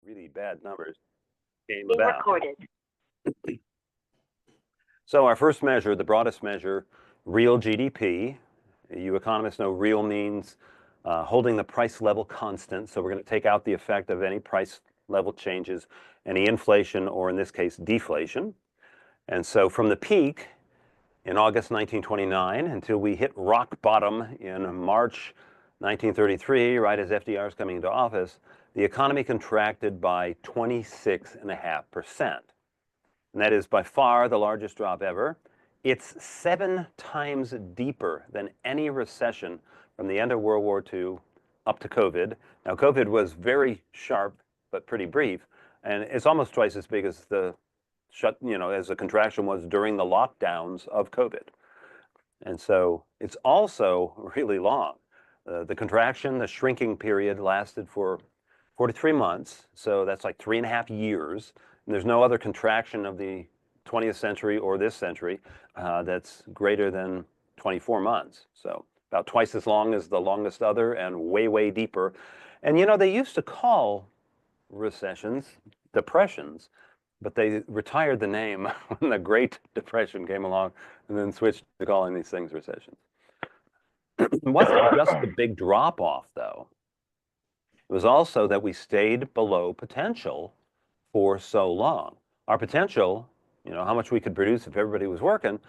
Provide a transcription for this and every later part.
really bad numbers came Being about. recorded. So our first measure, the broadest measure, real GDP. You economists know real means holding the price level constant. So we're going to take out the effect of any price level changes, any inflation, or in this case, deflation. And so from the peak in August 1929 until we hit rock bottom in March 1933, right as FDR is coming into office, the economy contracted by 26.5%. And that is by far the largest drop ever. It's 7 times deeper than any recession from the end of World War II up to COVID. Now, COVID was very sharp, but pretty brief, and it's almost twice as big as the as the contraction was during the lockdowns of COVID. And so it's also really long. The contraction, the shrinking period lasted for 43 months. So that's like 3.5 years. And there's no other contraction of the 20th century or this century that's greater than 24 months. So about twice as long as the longest other and way, way deeper. And they used to call recessions depressions, but they retired the name when the Great Depression came along and then switched to calling these things recessions. It wasn't just the big drop off, though. It was also that we stayed below potential for so long. Our potential, how much we could produce if everybody was working,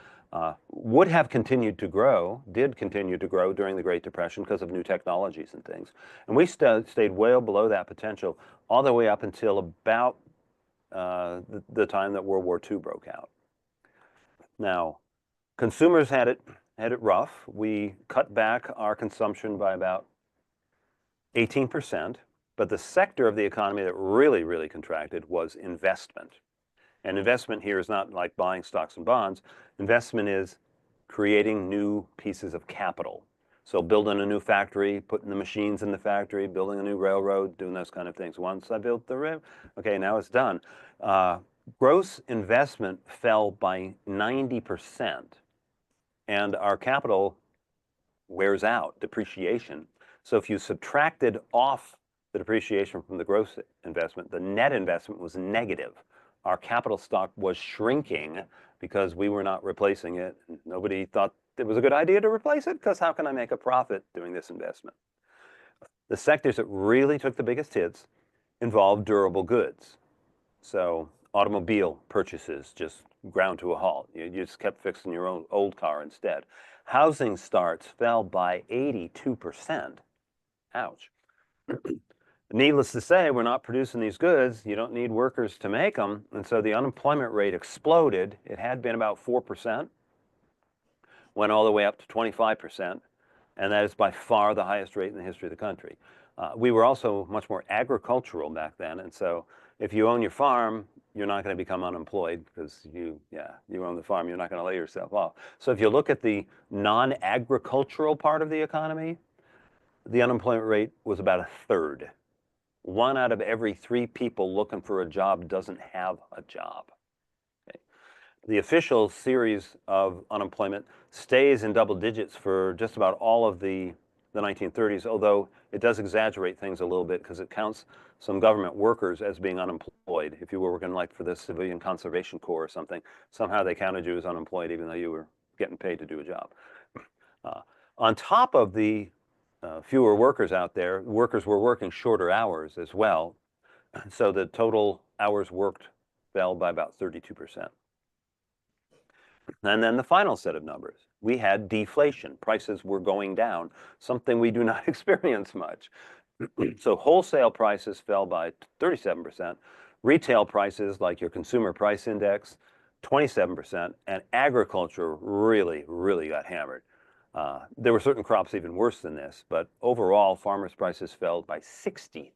would have continued to grow, did continue to grow during the Great Depression because of new technologies and things. And we stayed well below that potential all the way up until about the time that World War II broke out. Now, consumers had it rough. We cut back our consumption by about 18%, but the sector of the economy that really, really contracted was investment. And investment here is not like buying stocks and bonds. Investment is creating new pieces of capital. So building a new factory, putting the machines in the factory, building a new railroad, doing those kind of things. Once I built the railroad, okay, now it's done. Gross investment fell by 90%, and our capital wears out, depreciation. So if you subtracted off the depreciation from the gross investment, the net investment was negative. Our capital stock was shrinking because we were not replacing it. Nobody thought it was a good idea to replace it because how can I make a profit doing this investment? The sectors that really took the biggest hits involved durable goods. So automobile purchases just ground to a halt. You just kept fixing your own old car instead. Housing starts fell by 82%. Ouch. Needless to say, we're not producing these goods. You don't need workers to make them. And so the unemployment rate exploded. It had been about 4%, went all the way up to 25%. And that is by far the highest rate in the history of the country. We were also much more agricultural back then. And so if you own your farm, you're not going to become unemployed because you own the farm. You're not going to lay yourself off. So if you look at the non-agricultural part of the economy, the unemployment rate was about a third. 1 out of every 3 people looking for a job doesn't have a job. Okay. The official series of unemployment stays in double digits for just about all of the 1930s, although it does exaggerate things a little bit because it counts some government workers as being unemployed. If you were working like for the Civilian Conservation Corps or something, somehow they counted you as unemployed even though you were getting paid to do a job. On top of the fewer workers out there, workers were working shorter hours as well. So the total hours worked fell by about 32%. And then the final set of numbers, we had deflation. Prices were going down, something we do not experience much. So wholesale prices fell by 37%, retail prices like your consumer price index, 27%, and agriculture really, really got hammered. There were certain crops even worse than this, but overall farmers' prices fell by 63%.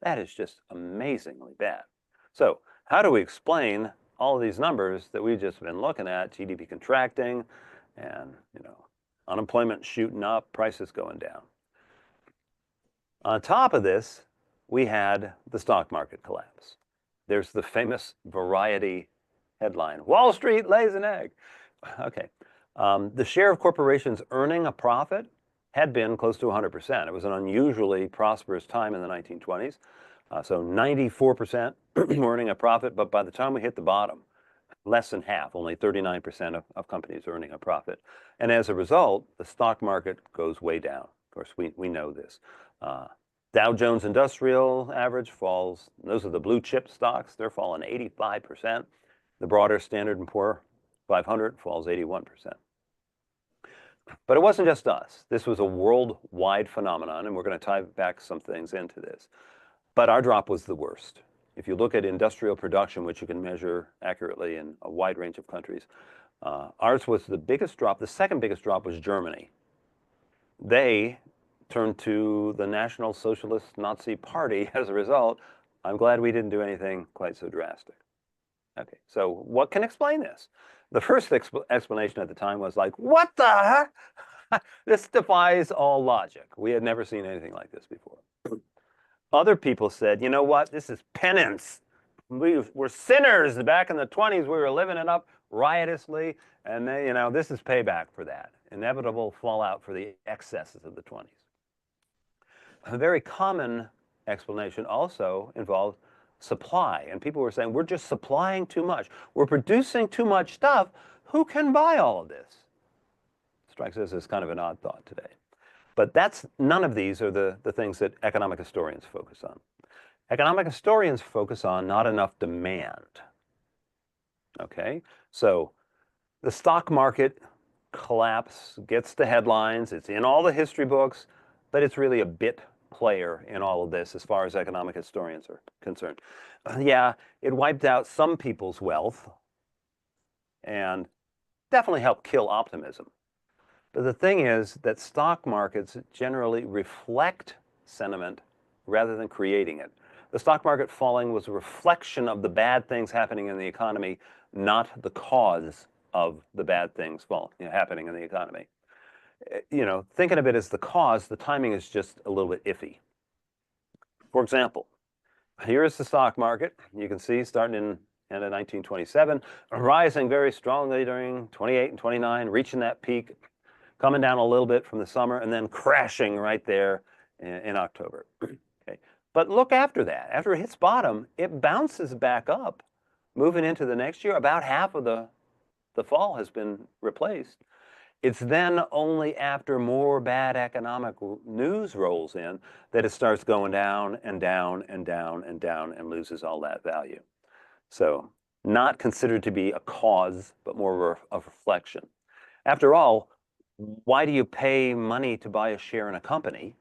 That is just amazingly bad. So how do we explain all of these numbers that we've just been looking at, GDP contracting and, unemployment shooting up, prices going down? On top of this, we had the stock market collapse. There's the famous Variety headline, Wall Street lays an egg. Okay. The share of corporations earning a profit had been close to 100%. It was an unusually prosperous time in the 1920s. So 94% were earning a profit, but by the time we hit the bottom, less than half, only 39% of companies earning a profit. And as a result, the stock market goes way down. Of course, we know this. Dow Jones Industrial Average falls. Those are the blue chip stocks. They're falling 85%. The broader Standard & Poor 500 falls 81%. But it wasn't just us. This was a worldwide phenomenon, and we're going to tie back some things into this. But our drop was the worst. If you look at industrial production, which you can measure accurately in a wide range of countries, ours was the biggest drop. The second biggest drop was Germany. They turned to the National Socialist Nazi Party as a result. I'm glad we didn't do anything quite so drastic. Okay, so what can explain this? The first explanation at the time was like, what the heck? This defies all logic. We had never seen anything like this before. Other people said, you know what? This is penance. We're sinners. Back in the 20s, we were living it up riotously, and then, you know, this is payback for that. Inevitable fallout for the excesses of the 20s. A very common explanation also involved supply, and people were saying, we're just supplying too much. We're producing too much stuff. Who can buy all of this? Strikes us as kind of an odd thought today. But none of these are the things that economic historians focus on. Economic historians focus on not enough demand. Okay, so the stock market collapse gets the headlines. It's in all the history books, but it's really a bit player in all of this as far as economic historians are concerned. Yeah, it wiped out some people's wealth and definitely helped kill optimism. But the thing is that stock markets generally reflect sentiment rather than creating it. The stock market falling was a reflection of the bad things happening in the economy, not the cause of the bad things happening in the economy. You know, thinking of it as the cause, the timing is just a little bit iffy. For example, here is the stock market. You can see starting in 1927, rising very strongly during 28 and 29, reaching that peak, coming down a little bit from the summer, and then crashing right there in October. Okay. But look after that. After it hits bottom, it bounces back up, moving into the next year. About half of the fall has been replaced. It's then only after more bad economic news rolls in that it starts going down and down and down and down and loses all that value. So not considered to be a cause, but more of a reflection. After all, why do you pay money to buy a share in a company?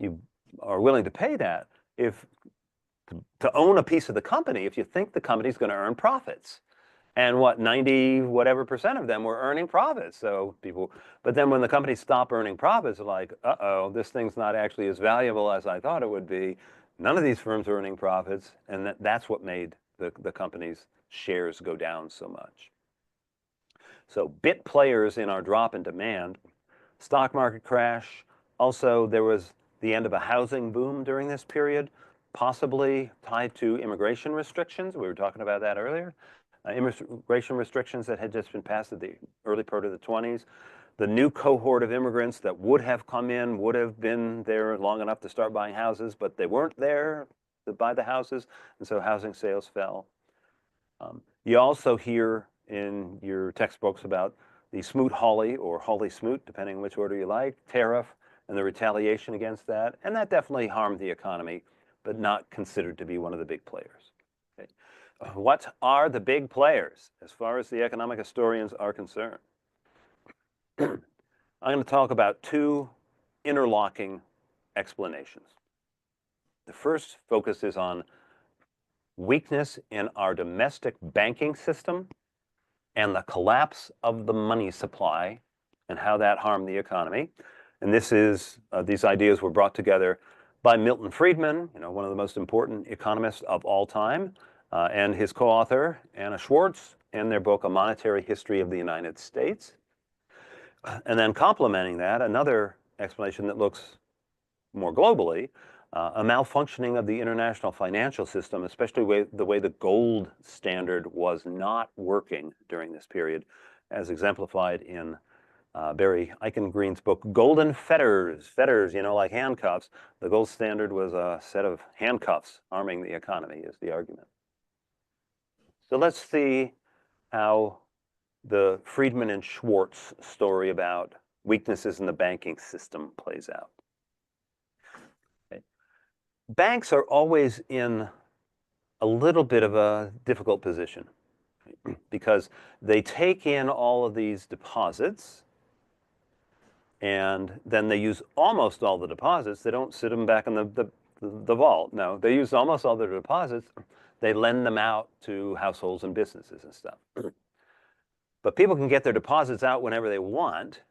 You are willing to pay that to own a piece of the company if you think the company's going to earn profits. And 90 whatever percent of them were earning profits. So but then when the companies stop earning profits, they're like, uh-oh, this thing's not actually as valuable as I thought it would be. None of these firms are earning profits, and that's what made the company's shares go down so much. So bit players in our drop in demand, stock market crash. Also, there was the end of a housing boom during this period, possibly tied to immigration restrictions. We were talking about that earlier. Immigration restrictions that had just been passed at the early part of the 20s. The new cohort of immigrants that would have come in would have been there long enough to start buying houses, but they weren't there to buy the houses, and so housing sales fell. You also hear in your textbooks about the Smoot-Hawley or Hawley-Smoot, depending on which order you like, tariff and the retaliation against that, and that definitely harmed the economy, but not considered to be one of the big players. Okay. What are the big players as far as the economic historians are concerned? I'm going to talk about two interlocking explanations. The first focuses on weakness in our domestic banking system and the collapse of the money supply and how that harmed the economy. And these ideas were brought together by Milton Friedman, one of the most important economists of all time, and his co-author, Anna Schwartz, in their book, A Monetary History of the United States. And then complementing that, another explanation that looks more globally, a malfunctioning of the international financial system, especially the way the gold standard was not working during this period, as exemplified in Barry Eichengreen's book, Golden Fetters. Fetters, you know, like handcuffs. The gold standard was a set of handcuffs arming the economy, is the argument. So let's see how the Friedman and Schwartz story about weaknesses in the banking system plays out. Okay. Banks are always in a little bit of a difficult position because they take in all of these deposits and then they use almost all the deposits. They don't sit them back in the vault. No, they use almost all their deposits. They lend them out to households and businesses and stuff. But people can get their deposits out whenever they want,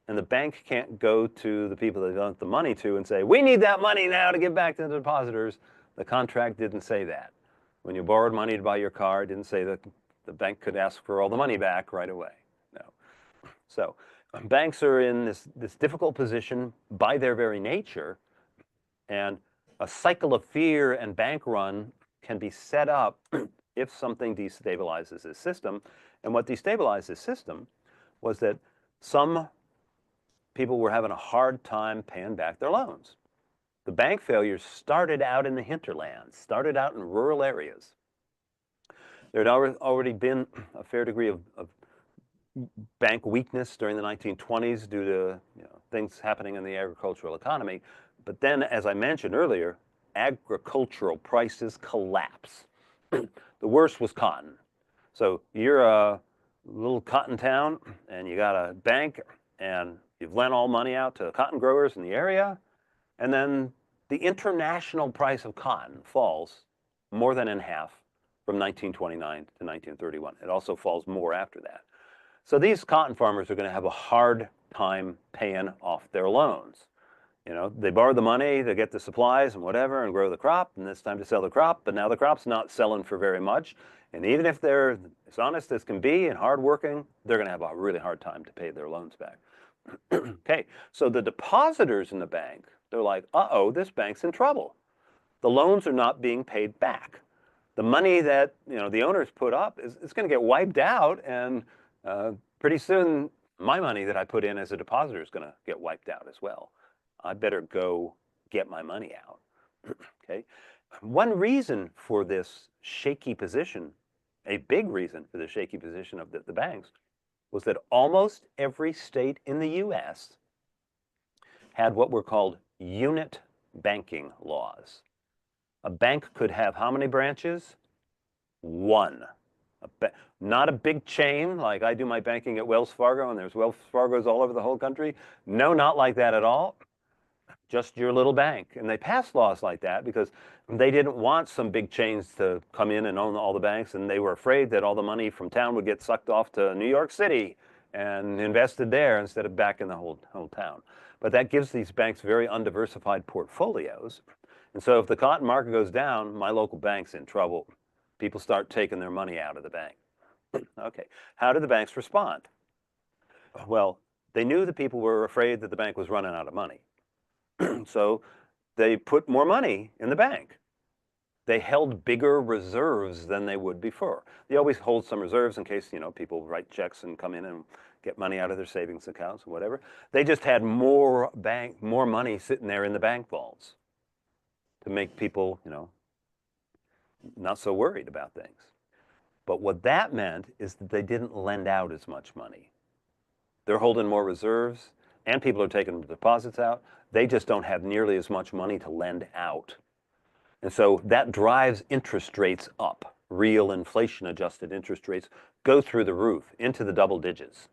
and the bank can't go to the people they lent the money to and say, we need that money now to give back to the depositors. The contract didn't say that. When you borrowed money to buy your car, it didn't say that the bank could ask for all the money back right away. No. So banks are in this difficult position by their very nature, and a cycle of fear and bank run can be set up if something destabilizes this system. And what destabilized this system was that some people were having a hard time paying back their loans. The bank failures started out in the hinterlands, started out in rural areas. There had already been a fair degree of bank weakness during the 1920s due to things happening in the agricultural economy. But then, as I mentioned earlier, agricultural prices collapse. The worst was cotton. So you're a little cotton town and you got a bank and you've lent all money out to cotton growers in the area, and then the international price of cotton falls more than in half from 1929 to 1931. It also falls more after that. So these cotton farmers are going to have a hard time paying off their loans. You know, they borrow the money to get the supplies and whatever and grow the crop, and it's time to sell the crop, but now the crop's not selling for very much. And even if they're as honest as can be and hardworking, they're going to have a really hard time to pay their loans back. Okay, so the depositors in the bank, they're like, uh-oh, this bank's in trouble. The loans are not being paid back. The money that the owners put up is going to get wiped out, and pretty soon my money that I put in as a depositor is going to get wiped out as well. I better go get my money out. Okay. One reason for this shaky position, a big reason for the shaky position of the banks, was that almost every state in the US had what were called unit banking laws. A bank could have how many branches? One. Not a big chain like I do my banking at Wells Fargo and there's Wells Fargos all over the whole country. No, not like that at all. Just your little bank. And they passed laws like that because they didn't want some big chains to come in and own all the banks, and they were afraid that all the money from town would get sucked off to New York City and invested there instead of back in the whole town. But that gives these banks very undiversified portfolios. And so if the cotton market goes down, my local bank's in trouble. People start taking their money out of the bank. Okay, how did the banks respond? Well, they knew that people were afraid that the bank was running out of money. So they put more money in the bank. They held bigger reserves than they would before. They always hold some reserves in case, people write checks and come in and get money out of their savings accounts or whatever. They just had more money sitting there in the bank vaults to make people, not so worried about things. But what that meant is that they didn't lend out as much money. They're holding more reserves, and people are taking deposits out. They just don't have nearly as much money to lend out. And so that drives interest rates up. Real inflation-adjusted interest rates go through the roof, into the double digits.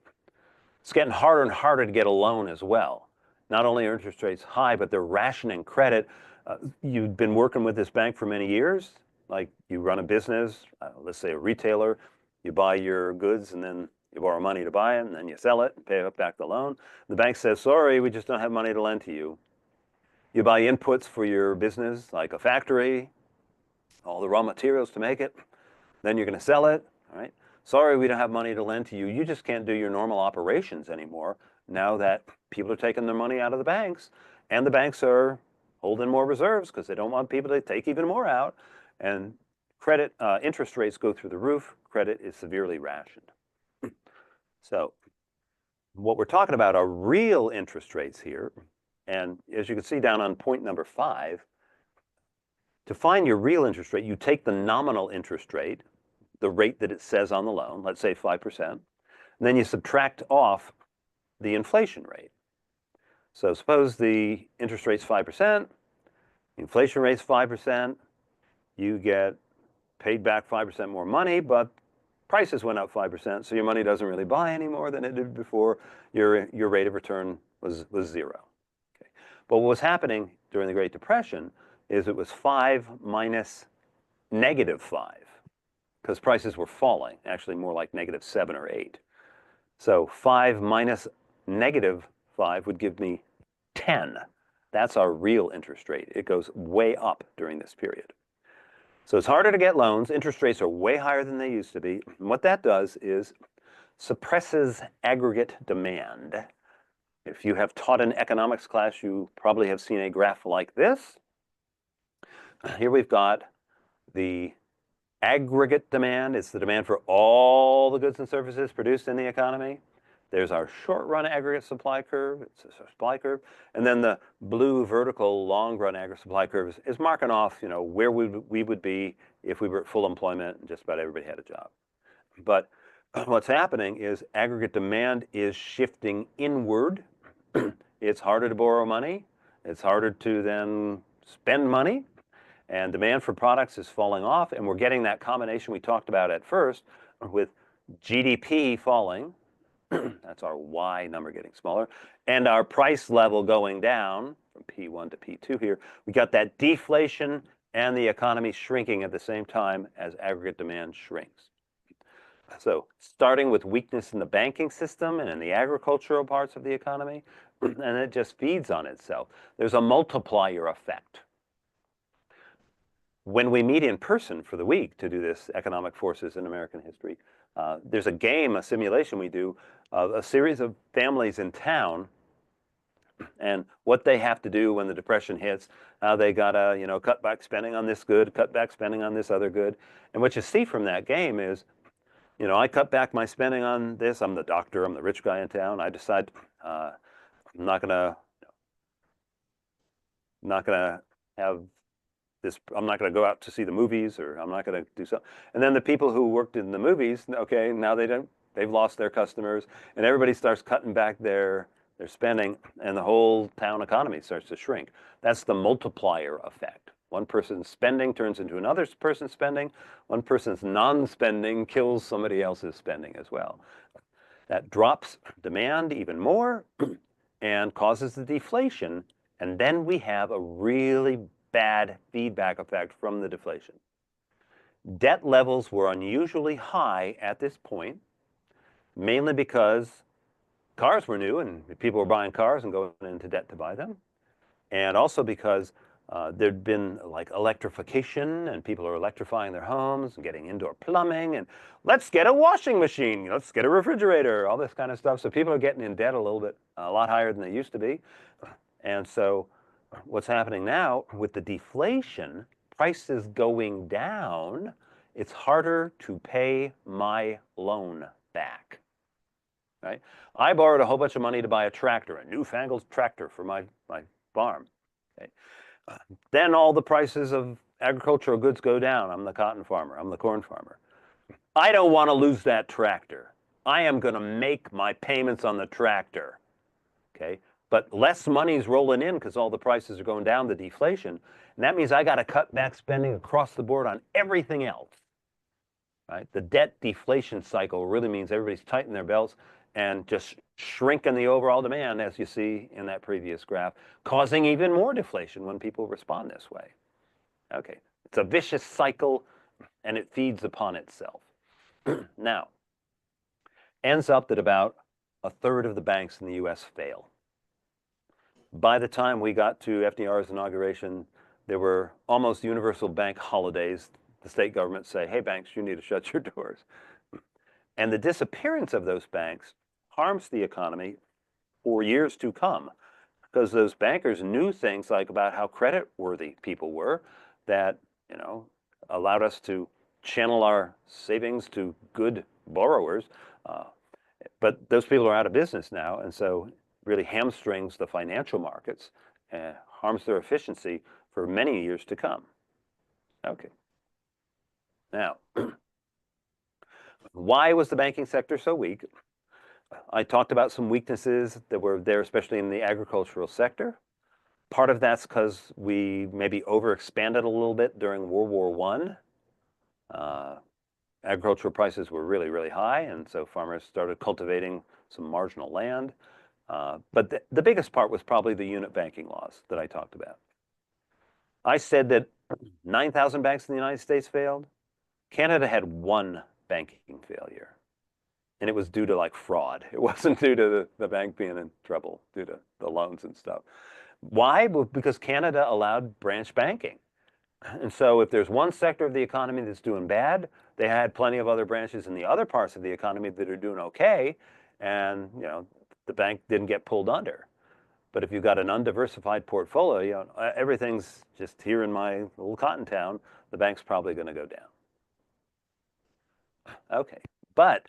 It's getting harder and harder to get a loan as well. Not only are interest rates high, but they're rationing credit. You've been working with this bank for many years. Like you run a business, let's say a retailer, you buy your goods and then you borrow money to buy it and then you sell it and pay back the loan. The bank says, sorry, we just don't have money to lend to you. You buy inputs for your business, like a factory, all the raw materials to make it. Then you're going to sell it, all right? Sorry, we don't have money to lend to you. You just can't do your normal operations anymore now that people are taking their money out of the banks, and the banks are holding more reserves because they don't want people to take even more out. And credit interest rates go through the roof. Credit is severely rationed. So What we're talking about are real interest rates here. And as you can see down on point number 5, to find your real interest rate, you take the nominal interest rate, the rate that it says on the loan, let's say 5%, and then you subtract off the inflation rate. So suppose the interest rate's 5%, the inflation rate's 5%, you get paid back 5% more money, but prices went up 5%, so your money doesn't really buy any more than it did before. Your rate of return was 0. Okay. But what was happening during the Great Depression is it was 5 minus -5, because prices were falling, actually more like -7 or 8. So 5 minus -5 would give me 10. That's our real interest rate. It goes way up during this period. So it's harder to get loans. Interest rates are way higher than they used to be. And what that does is suppresses aggregate demand. If you have taught an economics class, you probably have seen a graph like this. Here we've got the aggregate demand. It's the demand for all the goods and services produced in the economy. There's our short-run aggregate supply curve. It's a supply curve. And then the blue vertical long-run aggregate supply curve is marking off, where we would be if we were at full employment and just about everybody had a job. But what's happening is aggregate demand is shifting inward. It's harder to borrow money. It's harder to then spend money. And demand for products is falling off. And we're getting that combination we talked about at first with GDP falling. That's our Y number getting smaller, and our price level going down from P1 to P2 here. We got that deflation and the economy shrinking at the same time as aggregate demand shrinks. So starting with weakness in the banking system and in the agricultural parts of the economy, and it just feeds on itself. There's a multiplier effect. When we meet in person for the week to do this economic forces in American history, there's a game, a simulation we do, a series of families in town and what they have to do when the Depression hits. They gotta, cut back spending on this good, cut back spending on this other good. And what you see from that game is, I cut back my spending on this. I'm the doctor, I'm the rich guy in town. I decide I'm not gonna have this, I'm not going to go out to see the movies, or I'm not going to do something. And then the people who worked in the movies, okay, now they've lost their customers, and everybody starts cutting back their spending, and the whole town economy starts to shrink. That's the multiplier effect. One person's spending turns into another person's spending. One person's non-spending kills somebody else's spending as well. That drops demand even more and causes the deflation, and then we have a really bad feedback effect from the deflation. Debt levels were unusually high at this point, mainly because cars were new and people were buying cars and going into debt to buy them. And also because there'd been like electrification, and people are electrifying their homes and getting indoor plumbing, and let's get a washing machine, let's get a refrigerator, all this kind of stuff. So people are getting in debt a lot higher than they used to be. And so what's happening now with the deflation, prices going down, it's harder to pay my loan back, right? I borrowed a whole bunch of money to buy a tractor, a newfangled tractor for my farm. Okay? Then all the prices of agricultural goods go down. I'm the cotton farmer, I'm the corn farmer. I don't want to lose that tractor. I am going to make my payments on the tractor, okay? But less money's rolling in because all the prices are going down, the deflation. And that means I got to cut back spending across the board on everything else, right? The debt deflation cycle really means everybody's tightening their belts and just shrinking the overall demand, as you see in that previous graph, causing even more deflation when people respond this way. Okay, it's a vicious cycle, and it feeds upon itself. Now, ends up that about a third of the banks in the US fail. By the time we got to FDR's inauguration, there were almost universal bank holidays. The state government say, hey, banks, you need to shut your doors. And the disappearance of those banks harms the economy for years to come, because those bankers knew things like about how credit-worthy people were that, allowed us to channel our savings to good borrowers. But those people are out of business now, and so really hamstrings the financial markets and harms their efficiency for many years to come. Okay. Now, why was the banking sector so weak? I talked about some weaknesses that were there, especially in the agricultural sector. Part of that's because we maybe overexpanded a little bit during World War I. Agricultural prices were really, really high, and so farmers started cultivating some marginal land. But the biggest part was probably the unit banking laws that I talked about. I said that 9,000 banks in the United States failed. Canada had one banking failure, and it was due to like fraud. It wasn't due to the bank being in trouble, due to the loans and stuff. Why? Well, because Canada allowed branch banking. And so if there's one sector of the economy that's doing bad, they had plenty of other branches in the other parts of the economy that are doing okay, and the bank didn't get pulled under. But if you've got an undiversified portfolio, everything's just here in my little cotton town, the bank's probably going to go down. Okay, but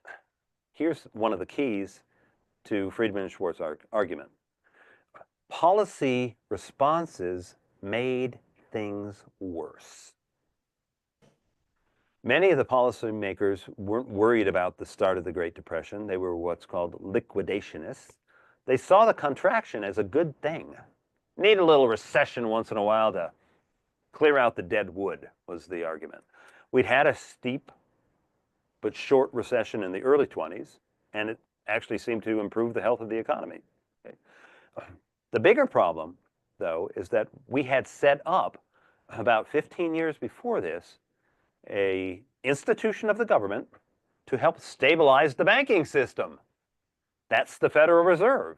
here's one of the keys to Friedman and Schwartz argument. Policy responses made things worse. Many of the policymakers weren't worried about the start of the Great Depression. They were what's called liquidationists. They saw the contraction as a good thing. Need a little recession once in a while to clear out the dead wood, was the argument. We'd had a steep but short recession in the early 20s, and it actually seemed to improve the health of the economy. Okay. The bigger problem, though, is that we had set up about 15 years before this an institution of the government to help stabilize the banking system. That's the Federal Reserve.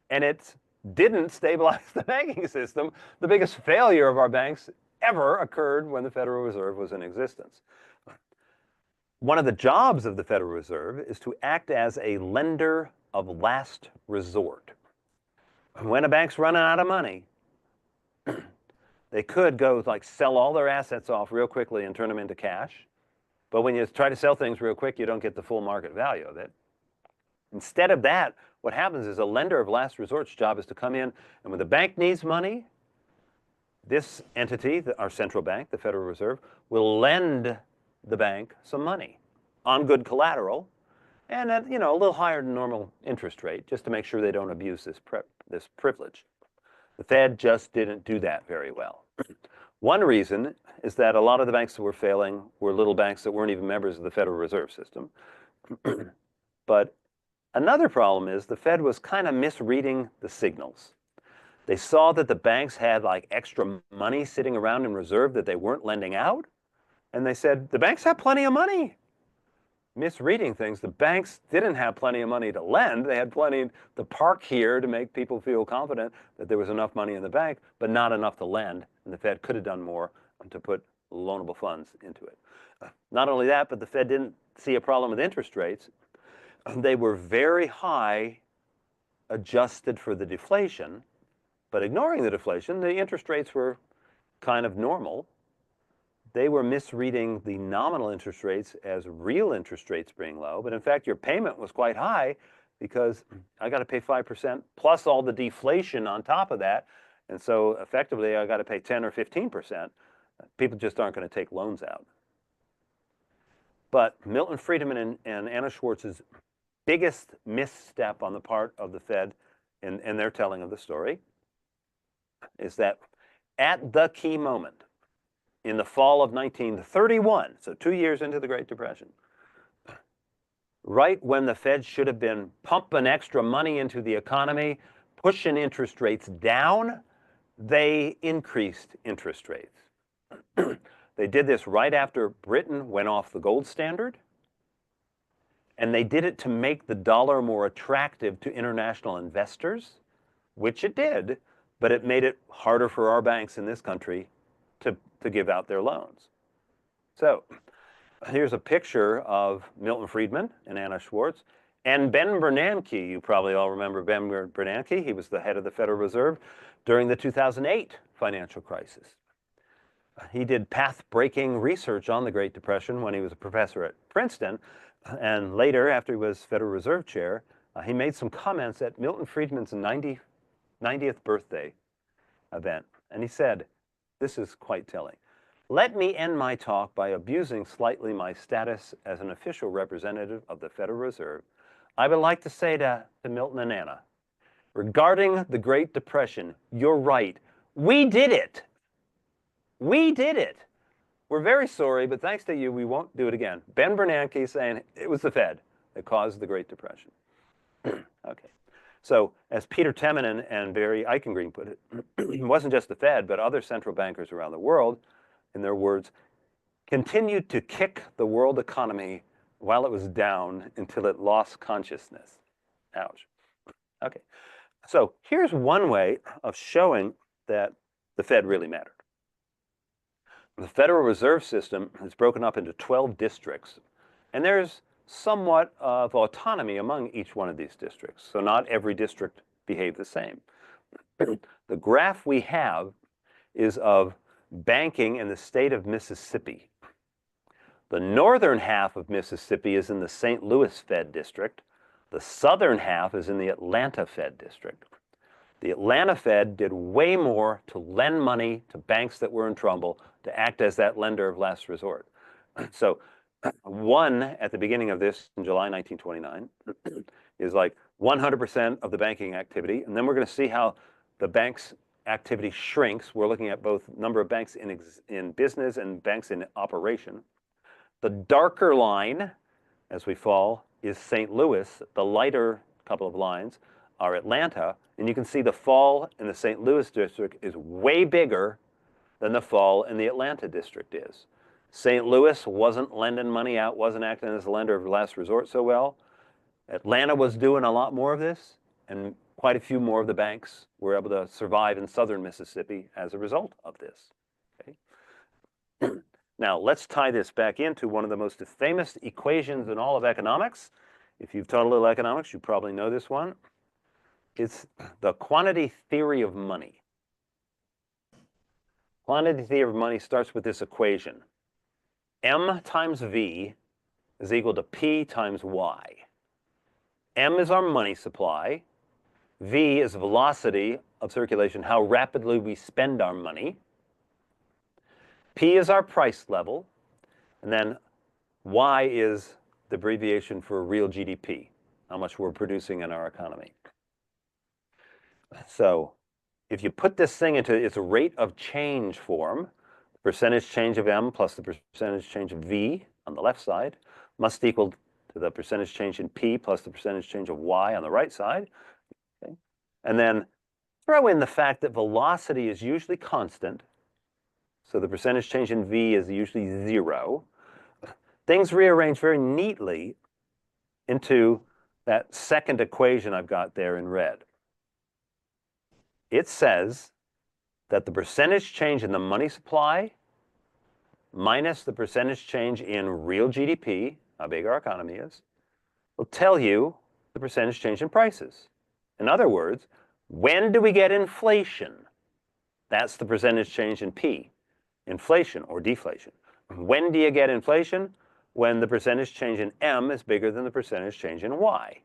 And it didn't stabilize the banking system. The biggest failure of our banks ever occurred when the Federal Reserve was in existence. One of the jobs of the Federal Reserve is to act as a lender of last resort. When a bank's running out of money, they could go like sell all their assets off real quickly and turn them into cash. But when you try to sell things real quick, you don't get the full market value of it. Instead of that, what happens is a lender of last resort's job is to come in, and when the bank needs money, this entity, our central bank, the Federal Reserve, will lend the bank some money on good collateral and at a little higher than normal interest rate, just to make sure they don't abuse this privilege. The Fed just didn't do that very well. One reason is that a lot of the banks that were failing were little banks that weren't even members of the Federal Reserve System. But another problem is the Fed was kind of misreading the signals. They saw that the banks had like extra money sitting around in reserve that they weren't lending out, and they said, the banks have plenty of money. Misreading things, the banks didn't have plenty of money to lend. They had plenty to park here to make people feel confident that there was enough money in the bank, but not enough to lend. And the Fed could have done more to put loanable funds into it. Not only that, but the Fed didn't see a problem with interest rates. They were very high adjusted for the deflation, but ignoring the deflation, the interest rates were kind of normal. They were misreading the nominal interest rates as real interest rates being low, but in fact, your payment was quite high because I got to pay 5% plus all the deflation on top of that. And so effectively, I got to pay 10 or 15%. People just aren't going to take loans out. But Milton Friedman and Anna Schwartz's biggest misstep on the part of the Fed in their telling of the story is that at the key moment, in the fall of 1931, so 2 years into the Great Depression, right when the Fed should have been pumping extra money into the economy, pushing interest rates down, they increased interest rates. They did this right after Britain went off the gold standard, and they did it to make the dollar more attractive to international investors, which it did, but it made it harder for our banks in this country to give out their loans. So here's a picture of Milton Friedman and Anna Schwartz and Ben Bernanke. You probably all remember Ben Bernanke. He was the head of the Federal Reserve during the 2008 financial crisis. He did path-breaking research on the Great Depression when he was a professor at Princeton, And later, after he was Federal Reserve Chair, he made some comments at Milton Friedman's 90th birthday event. And he said, this is quite telling. Let me end my talk by abusing slightly my status as an official representative of the Federal Reserve. I would like to say to Milton and Anna, regarding the Great Depression, you're right. We did it. We did it. We're very sorry, but thanks to you, we won't do it again. Ben Bernanke saying it was the Fed that caused the Great Depression. Okay. So as Peter Temin and Barry Eichengreen put it, it wasn't just the Fed, but other central bankers around the world, in their words, continued to kick the world economy while it was down until it lost consciousness. Ouch. Okay. So here's one way of showing that the Fed really mattered. The Federal Reserve System is broken up into 12 districts, and there's somewhat of autonomy among each one of these districts. So not every district behaved the same. The graph we have is of banking in the state of Mississippi. The northern half of Mississippi is in the St. Louis Fed District. The southern half is in the Atlanta Fed District. The Atlanta Fed did way more to lend money to banks that were in trouble, to act as that lender of last resort. So one at the beginning of this in July 1929 is like 100% of the banking activity. And then we're going to see how the bank's activity shrinks. We're looking at both number of banks in business and banks in operation. The darker line, as we fall, is St. Louis. The lighter couple of lines are Atlanta. And you can see the fall in the St. Louis district is way bigger than the fall in the Atlanta district is. St. Louis wasn't lending money out, wasn't acting as a lender of last resort so well. Atlanta was doing a lot more of this, and quite a few more of the banks were able to survive in southern Mississippi as a result of this. Okay? Now, let's tie this back into one of the most famous equations in all of economics. If you've taught a little economics, you probably know this one. It's the quantity theory of money. Quantity theory of money starts with this equation. M times V is equal to P times Y. M is our money supply. V is velocity of circulation, how rapidly we spend our money. P is our price level. And then Y is the abbreviation for real GDP, how much we're producing in our economy. So if you put this thing into its rate of change form, the percentage change of M plus the percentage change of V on the left side must equal to the percentage change in P plus the percentage change of Y on the right side. Okay? And then throw in the fact that velocity is usually constant. So the percentage change in V is usually 0. Things rearrange very neatly into that second equation I've got there in red. It says that the percentage change in the money supply minus the percentage change in real GDP, how big our economy is, will tell you the percentage change in prices. In other words, when do we get inflation? That's the percentage change in P, inflation or deflation. When do you get inflation? When the percentage change in M is bigger than the percentage change in Y.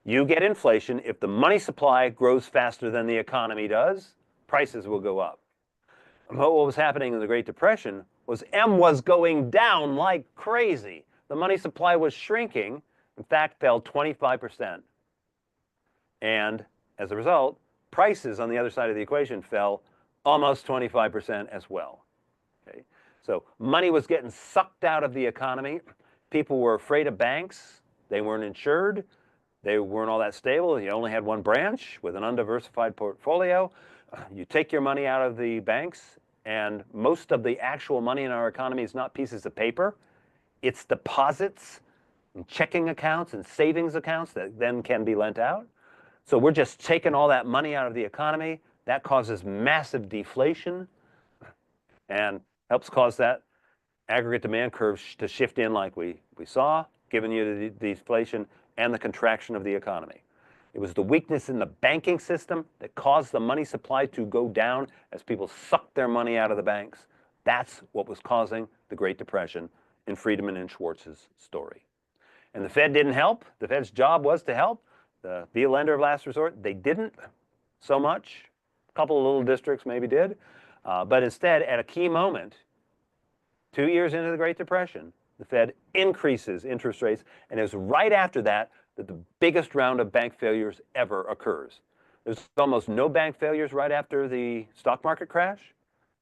You get inflation if the money supply grows faster than the economy does, prices will go up. But what was happening in the Great Depression was M was going down like crazy. The money supply was shrinking, in fact, fell 25%. And as a result, prices on the other side of the equation fell almost 25% as well. Okay? So money was getting sucked out of the economy. People were afraid of banks. They weren't insured. They weren't all that stable. You only had one branch with an undiversified portfolio. You take your money out of the banks, and most of the actual money in our economy is not pieces of paper. It's deposits and checking accounts and savings accounts that then can be lent out. So we're just taking all that money out of the economy. That causes massive deflation and helps cause that aggregate demand curve to shift in like we saw, giving you the deflation and the contraction of the economy. It was the weakness in the banking system that caused the money supply to go down as people sucked their money out of the banks. That's what was causing the Great Depression in Friedman and Schwartz's story. And the Fed didn't help. The Fed's job was to help, be a lender of last resort. They didn't so much. A couple of little districts maybe did. But instead, at a key moment, 2 years into the Great Depression, the Fed increases interest rates, and it was right after that that the biggest round of bank failures ever occurs. There's almost no bank failures right after the stock market crash.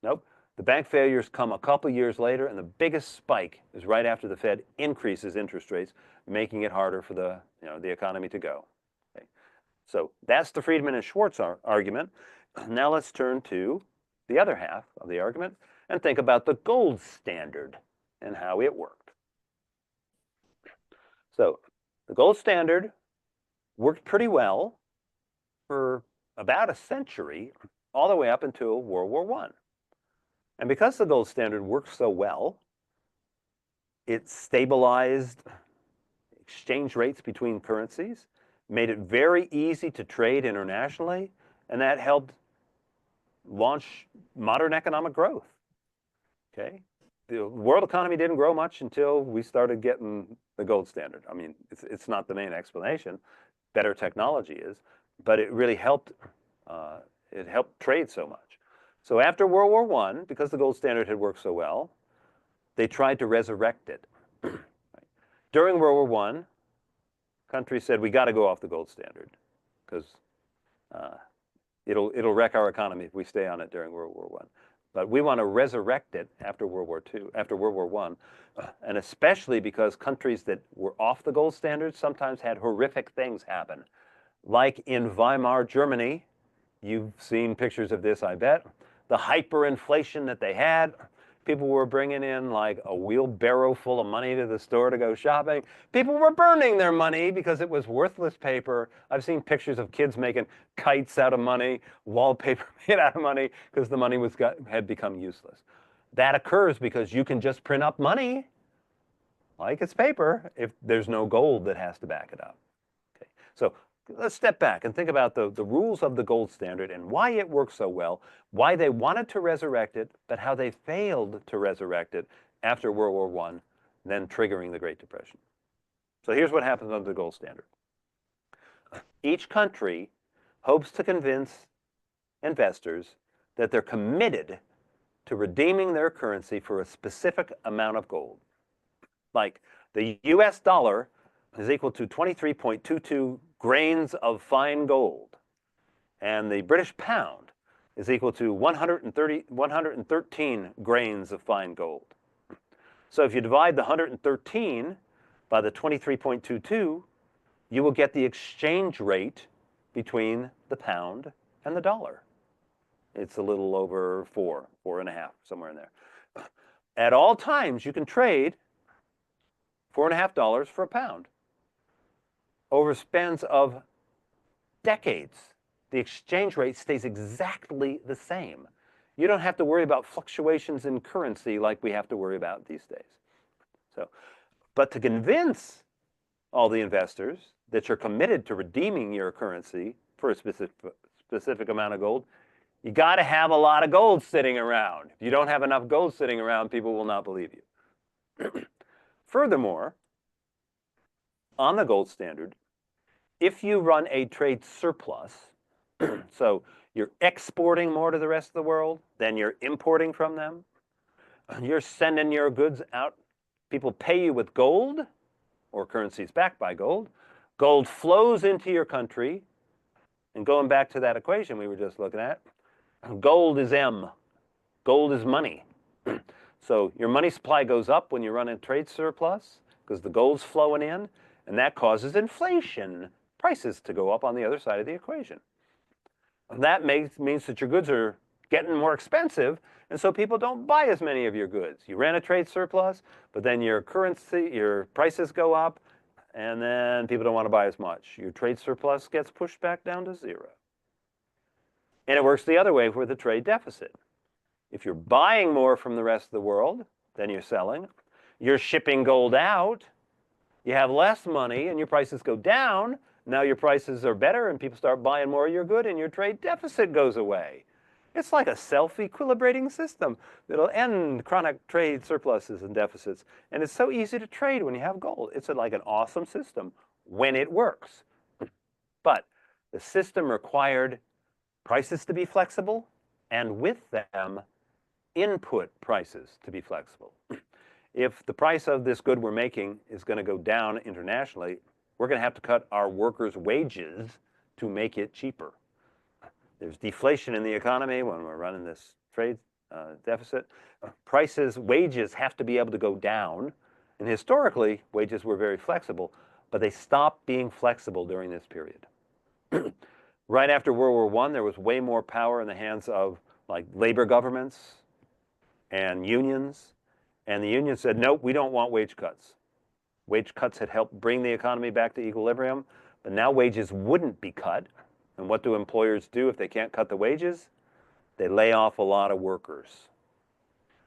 Nope. The bank failures come a couple years later, and the biggest spike is right after the Fed increases interest rates, making it harder for the economy to go. Okay. So that's the Friedman and Schwartz argument. Now let's turn to the other half of the argument and think about the gold standard and how it worked. So the gold standard worked pretty well for about a century, all the way up until World War I. And because the gold standard worked so well, it stabilized exchange rates between currencies, made it very easy to trade internationally, and that helped launch modern economic growth. Okay? The world economy didn't grow much until we started getting the gold standard. I mean, it's not the main explanation. Better technology is, but it really helped. It helped trade so much. So after World War I, because the gold standard had worked so well, they tried to resurrect it. During World War I, countries said, we got to go off the gold standard because it'll wreck our economy if we stay on it during World War I. But we want to resurrect it after World War II, after World War I, and especially because countries that were off the gold standard sometimes had horrific things happen. Like in Weimar, Germany, you've seen pictures of this, I bet. The hyperinflation that they had, people were bringing in like a wheelbarrow full of money to the store to go shopping. People were burning their money because it was worthless paper. I've seen pictures of kids making kites out of money, wallpaper made out of money, because the money had become useless. That occurs because you can just print up money like it's paper if there's no gold that has to back it up. Okay. So let's step back and think about the rules of the gold standard and why it worked so well, why they wanted to resurrect it, but how they failed to resurrect it after World War I, then triggering the Great Depression. So here's what happens under the gold standard. Each country hopes to convince investors that they're committed to redeeming their currency for a specific amount of gold. Like the US dollar is equal to 23.22 grains of fine gold, and the British pound is equal to 113 grains of fine gold. So if you divide the 113 by the 23.22, you will get the exchange rate between the pound and the dollar. It's a little over 4.5, somewhere in there. At all times, you can trade $4.50 for a pound. Over spans of decades, the exchange rate stays exactly the same. You don't have to worry about fluctuations in currency like we have to worry about these days. But to convince all the investors that you're committed to redeeming your currency for a specific amount of gold, you got to have a lot of gold sitting around. If you don't have enough gold sitting around, people will not believe you. Furthermore, on the gold standard, if you run a trade surplus, so you're exporting more to the rest of the world than you're importing from them, you're sending your goods out, people pay you with gold or currencies backed by gold. Gold flows into your country, and going back to that equation we were just looking at, gold is M. Gold is money. So your money supply goes up when you run a trade surplus because the gold's flowing in, and that causes inflation, prices to go up on the other side of the equation. That means that your goods are getting more expensive, and so people don't buy as many of your goods. You ran a trade surplus, but then your prices go up, and then people don't want to buy as much. Your trade surplus gets pushed back down to zero. And it works the other way with the trade deficit. If you're buying more from the rest of the world than you're selling, you're shipping gold out, you have less money and your prices go down. Now your prices are better and people start buying more of your good and your trade deficit goes away. It's like a self-equilibrating system that'll end chronic trade surpluses and deficits. And it's so easy to trade when you have gold. It's like an awesome system when it works. But the system required prices to be flexible, and with them, input prices to be flexible. If the price of this good we're making is going to go down internationally, we're going to have to cut our workers' wages to make it cheaper. There's deflation in the economy when we're running this trade deficit. Prices, wages have to be able to go down. And historically, wages were very flexible, but they stopped being flexible during this period. Right after World War I, there was way more power in the hands of like labor governments and unions. And the unions said, nope, we don't want wage cuts. Wage cuts had helped bring the economy back to equilibrium, but now wages wouldn't be cut. And what do employers do if they can't cut the wages? They lay off a lot of workers.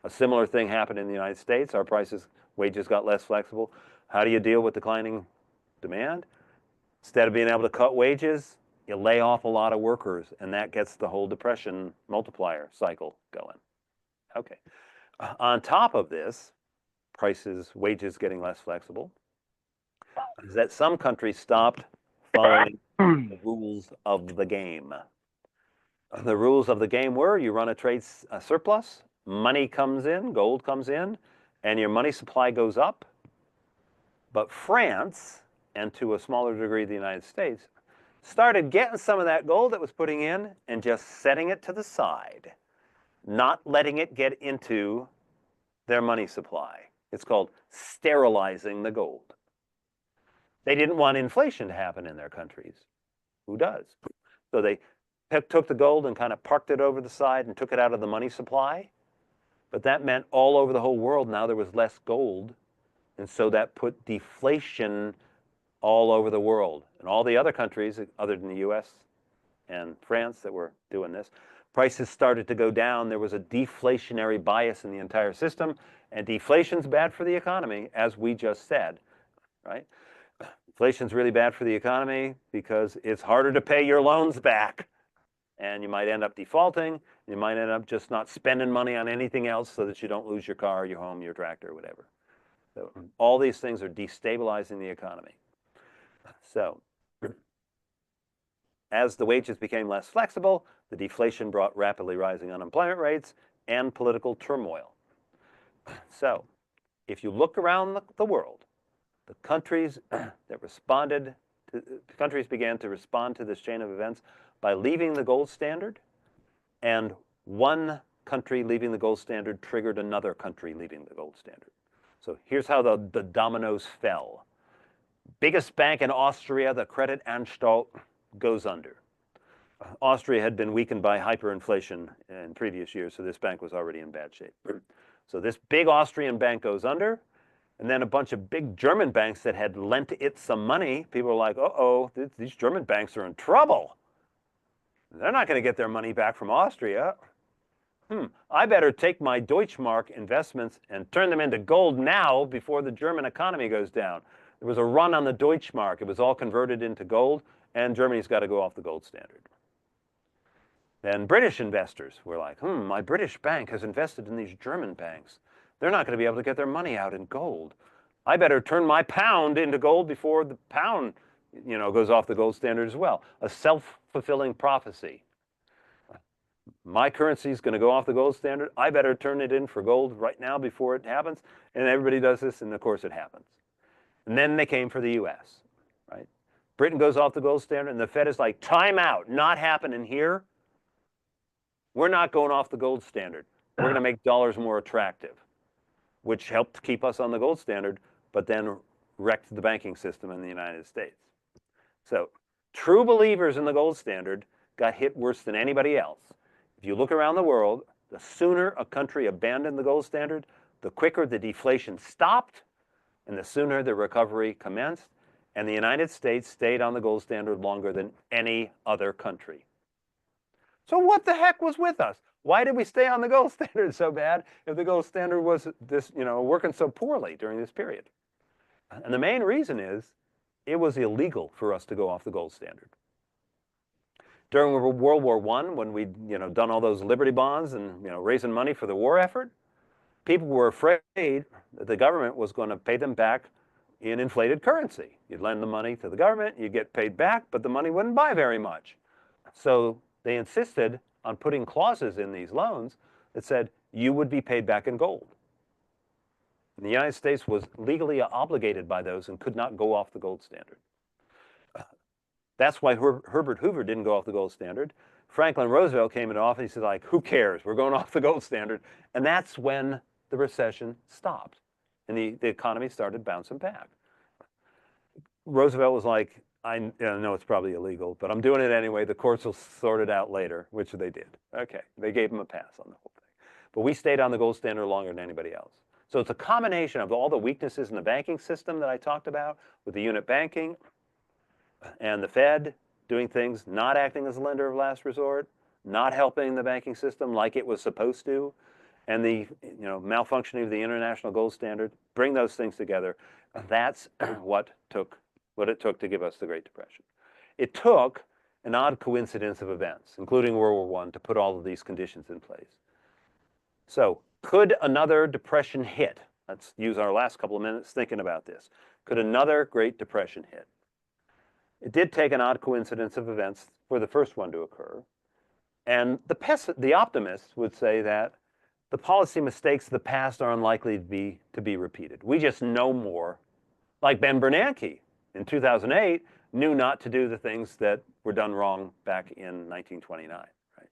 A similar thing happened in the United States. Our wages got less flexible. How do you deal with declining demand? Instead of being able to cut wages, you lay off a lot of workers, and that gets the whole depression multiplier cycle going. Okay. On top of this, wages getting less flexible, is that some countries stopped following the rules of the game. The rules of the game were you run a trade surplus, money comes in, gold comes in, and your money supply goes up. But France, and to a smaller degree the United States, started getting some of that gold that was putting in and just setting it to the side, not letting it get into their money supply. It's called sterilizing the gold. They didn't want inflation to happen in their countries. Who does? So they took the gold and kind of parked it over the side and took it out of the money supply. But that meant all over the whole world now there was less gold. And so that put deflation all over the world. And all the other countries, other than the US and France that were doing this, prices started to go down. There was a deflationary bias in the entire system. And deflation's bad for the economy, as we just said, right? Inflation's really bad for the economy because it's harder to pay your loans back. And you might end up defaulting. You might end up just not spending money on anything else so that you don't lose your car, your home, your tractor, whatever. So all these things are destabilizing the economy. So as the wages became less flexible, the deflation brought rapidly rising unemployment rates and political turmoil. So if you look around the world, the countries countries began to respond to this chain of events by leaving the gold standard, and one country leaving the gold standard triggered another country leaving the gold standard. So here's how the dominoes fell. Biggest bank in Austria, the Kreditanstalt, goes under. Austria had been weakened by hyperinflation in previous years, so this bank was already in bad shape. So this big Austrian bank goes under, and then a bunch of big German banks that had lent it some money, people were like, uh-oh, these German banks are in trouble. They're not going to get their money back from Austria. I better take my Deutschmark investments and turn them into gold now before the German economy goes down. There was a run on the Deutschmark. It was all converted into gold, and Germany's got to go off the gold standard. Then British investors were like, my British bank has invested in these German banks. They're not going to be able to get their money out in gold. I better turn my pound into gold before the pound, goes off the gold standard as well. A self-fulfilling prophecy. My currency is going to go off the gold standard. I better turn it in for gold right now before it happens. And everybody does this, and of course it happens. And then they came for the US, right? Britain goes off the gold standard, and the Fed is like, time out, not happening here. We're not going off the gold standard. We're going to make dollars more attractive, which helped keep us on the gold standard, but then wrecked the banking system in the United States. So true believers in the gold standard got hit worse than anybody else. If you look around the world, the sooner a country abandoned the gold standard, the quicker the deflation stopped, and the sooner the recovery commenced, and the United States stayed on the gold standard longer than any other country. So what the heck was with us? Why did we stay on the gold standard so bad if the gold standard was working so poorly during this period? And the main reason is it was illegal for us to go off the gold standard. During World War I, when we'd done all those Liberty bonds and raising money for the war effort, people were afraid that the government was going to pay them back in inflated currency. You'd lend the money to the government, you get paid back, but the money wouldn't buy very much. So they insisted on putting clauses in these loans that said you would be paid back in gold. And the United States was legally obligated by those and could not go off the gold standard. That's why Herbert Hoover didn't go off the gold standard. Franklin Roosevelt came into office, he said, like, who cares? We're going off the gold standard. And that's when the recession stopped and the economy started bouncing back. Roosevelt was like, I know it's probably illegal, but I'm doing it anyway. The courts will sort it out later, which they did. Okay, they gave him a pass on the whole thing. But we stayed on the gold standard longer than anybody else. So it's a combination of all the weaknesses in the banking system that I talked about with the unit banking and the Fed doing things, not acting as a lender of last resort, not helping the banking system like it was supposed to, and the malfunctioning of the international gold standard. Bring those things together. That's what it took to give us the Great Depression. It took an odd coincidence of events, including World War I, to put all of these conditions in place. So could another depression hit? Let's use our last couple of minutes thinking about this. Could another Great Depression hit? It did take an odd coincidence of events for the first one to occur. And the optimists would say that the policy mistakes of the past are unlikely to be repeated. We just know more. Like Ben Bernanke in 2008 knew not to do the things that were done wrong back in 1929. Right?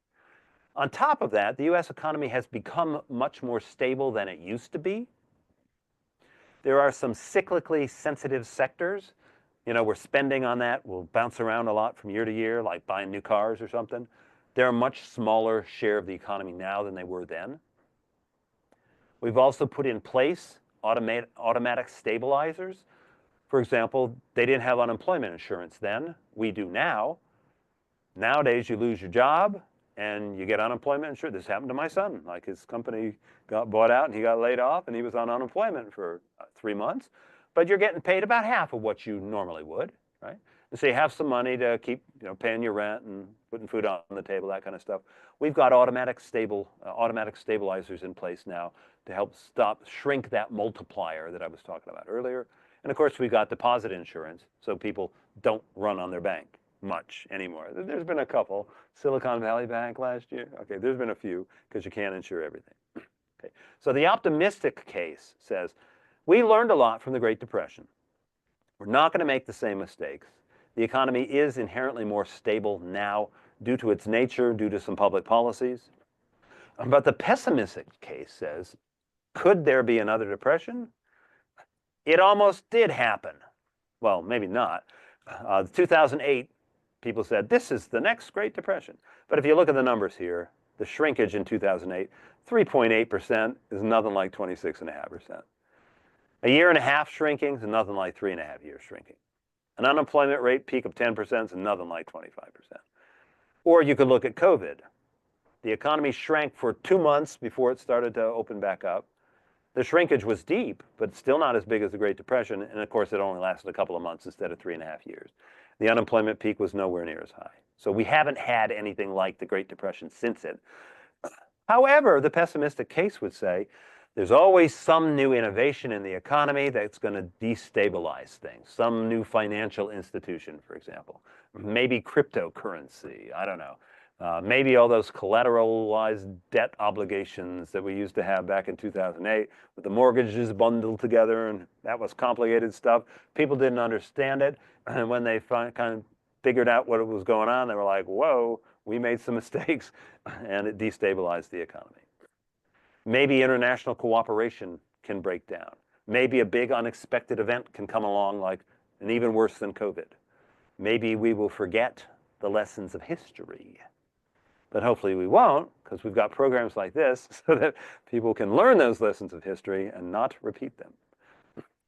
On top of that, the US economy has become much more stable than it used to be. There are some cyclically sensitive sectors. Where spending on that will bounce around a lot from year to year, like buying new cars or something. They're a much smaller share of the economy now than they were then. We've also put in place automatic stabilizers. For example, they didn't have unemployment insurance then. We do now. Nowadays, you lose your job and you get unemployment insurance. This happened to my son. Like, his company got bought out and he got laid off and he was on unemployment for 3 months. But you're getting paid about half of what you normally would, right? And so you have some money to keep, paying your rent and putting food on the table, that kind of stuff. We've got automatic stabilizers in place now to help shrink that multiplier that I was talking about earlier. And of course, we've got deposit insurance, so people don't run on their bank much anymore. There's been a couple. Silicon Valley Bank last year. Okay, there's been a few because you can't insure everything. Okay, so the optimistic case says, we learned a lot from the Great Depression. We're not going to make the same mistakes. The economy is inherently more stable now due to its nature, due to some public policies. But the pessimistic case says, could there be another depression? It almost did happen. Well, maybe not. 2008, people said, this is the next Great Depression. But if you look at the numbers here, the shrinkage in 2008, 3.8% is nothing like 26.5%. A year and a half shrinking is nothing like 3.5 years shrinking. An unemployment rate peak of 10% is nothing like 25%. Or you could look at COVID. The economy shrank for 2 months before it started to open back up. The shrinkage was deep, but still not as big as the Great Depression. And of course, it only lasted a couple of months instead of 3.5 years. The unemployment peak was nowhere near as high. So we haven't had anything like the Great Depression since it. However, the pessimistic case would say, there's always some new innovation in the economy that's going to destabilize things. Some new financial institution, for example. Maybe cryptocurrency, I don't know. Maybe all those collateralized debt obligations that we used to have back in 2008 with the mortgages bundled together, and that was complicated stuff. People didn't understand it, and when they kind of figured out what was going on, they were like, whoa, we made some mistakes, and it destabilized the economy. Maybe international cooperation can break down. Maybe a big unexpected event can come along, like an even worse than COVID. Maybe we will forget the lessons of history. But hopefully we won't, because we've got programs like this so that people can learn those lessons of history and not repeat them.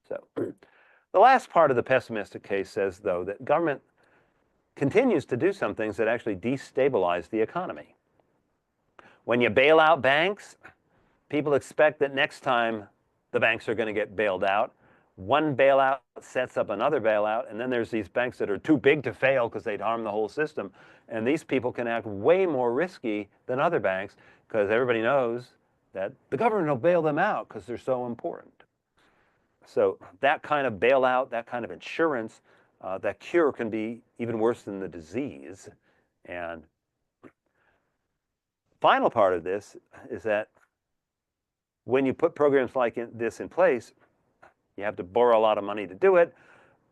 So the last part of the pessimistic case says, though, that government continues to do some things that actually destabilize the economy. When you bail out banks, people expect that next time the banks are going to get bailed out, one bailout sets up another bailout, and then there's these banks that are too big to fail because they'd harm the whole system. And these people can act way more risky than other banks because everybody knows that the government will bail them out because they're so important. So that kind of bailout, that kind of insurance, that cure can be even worse than the disease. And final part of this is that when you put programs like this in place, you have to borrow a lot of money to do it.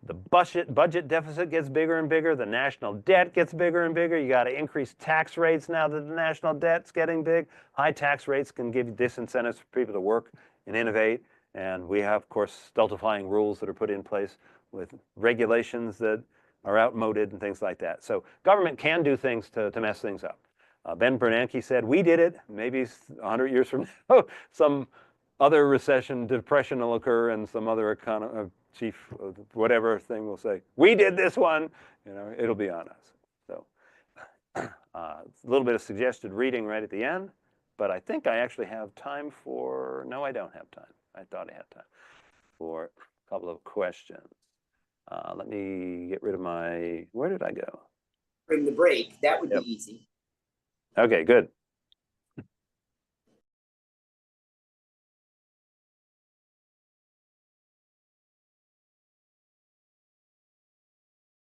The budget deficit gets bigger and bigger. The national debt gets bigger and bigger. You got to increase tax rates now that the national debt's getting big. High tax rates can give you disincentives for people to work and innovate. And we have, of course, stultifying rules that are put in place with regulations that are outmoded and things like that. So government can do things to mess things up. Ben Bernanke said, we did it. Maybe 100 years from now, some other recession, depression will occur, and some other chief whatever thing will say, we did this one. You know, it'll be on us. So a little bit of suggested reading right at the end, but I think I actually have time for, no, I don't have time. I thought I had time for a couple of questions. Let me get rid of my, where did I go? During the break, that would be easy. Okay, good.